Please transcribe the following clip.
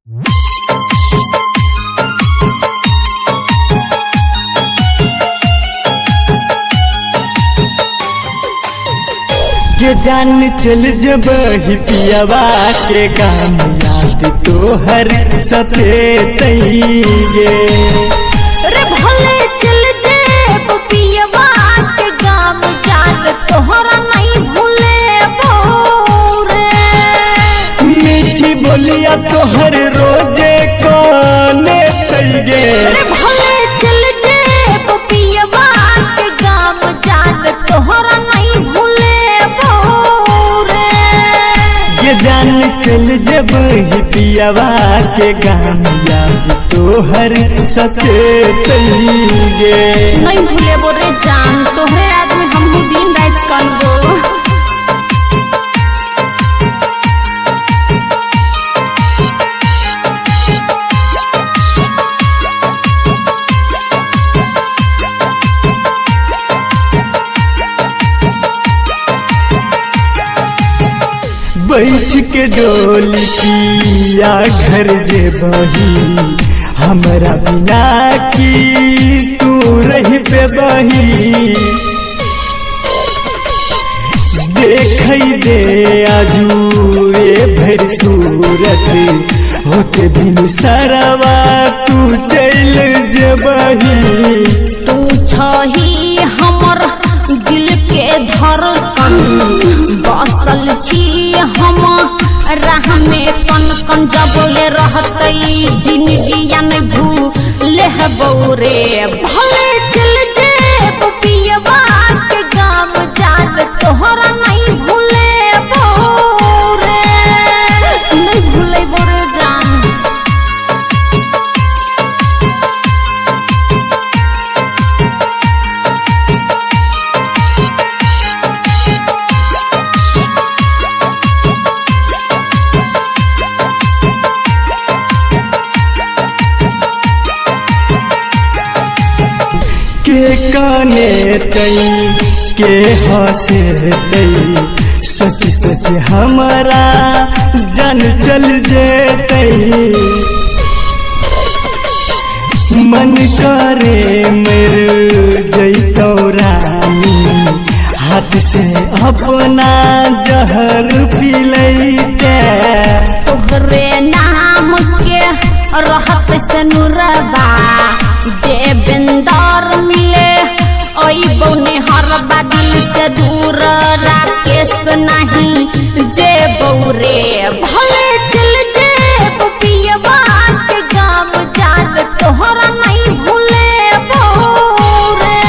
ये जान चल जब ही पियावा के काम याद तोहर सतेतइगे रे भले चल जे पियावा के काम जान तोहरा नहीं भूले बोरे। मीठी बोलिया तोहर रोजे कोने तइगे रे भले चल जे पियावा के काम जान तोहरा नहीं भूले बोरे। ये जान चल जब ही पियावा के गाम याद तोहर सतेतइगे नहीं भूले बोरे जान तोहरे आदमी हमहू दिन रात कानबो। बैठ के डोली पिया घर जे बही हमरा बिना की तू रही पे बही देखई दे आजूए भर सूरत होते दिन सरवा तू चल जबही। तू छही हमर दिल के धड़कन बसल छी हम राह में कन कन जबले रहतई जिंदगी या नहीं भूले बौरे। भले चल जे पियवा के गाम जान तोहरा नहीं भूले बौरे। नहीं भूले बौरे जान। के काने तई के हंसे तई सोच सोच हमारा जान चल जेतई। मन करे मेरे जैतो रानी हाथ से अपना जहर पी लैते। तोहरे नाम के रहत से नुरबा देवेंदर मिले ओई बौने हर बादल से दूर राकेश नहीं जे बौरे। भले चल जे पियवा के गाम जान तोहरा नहीं भूले बौरे।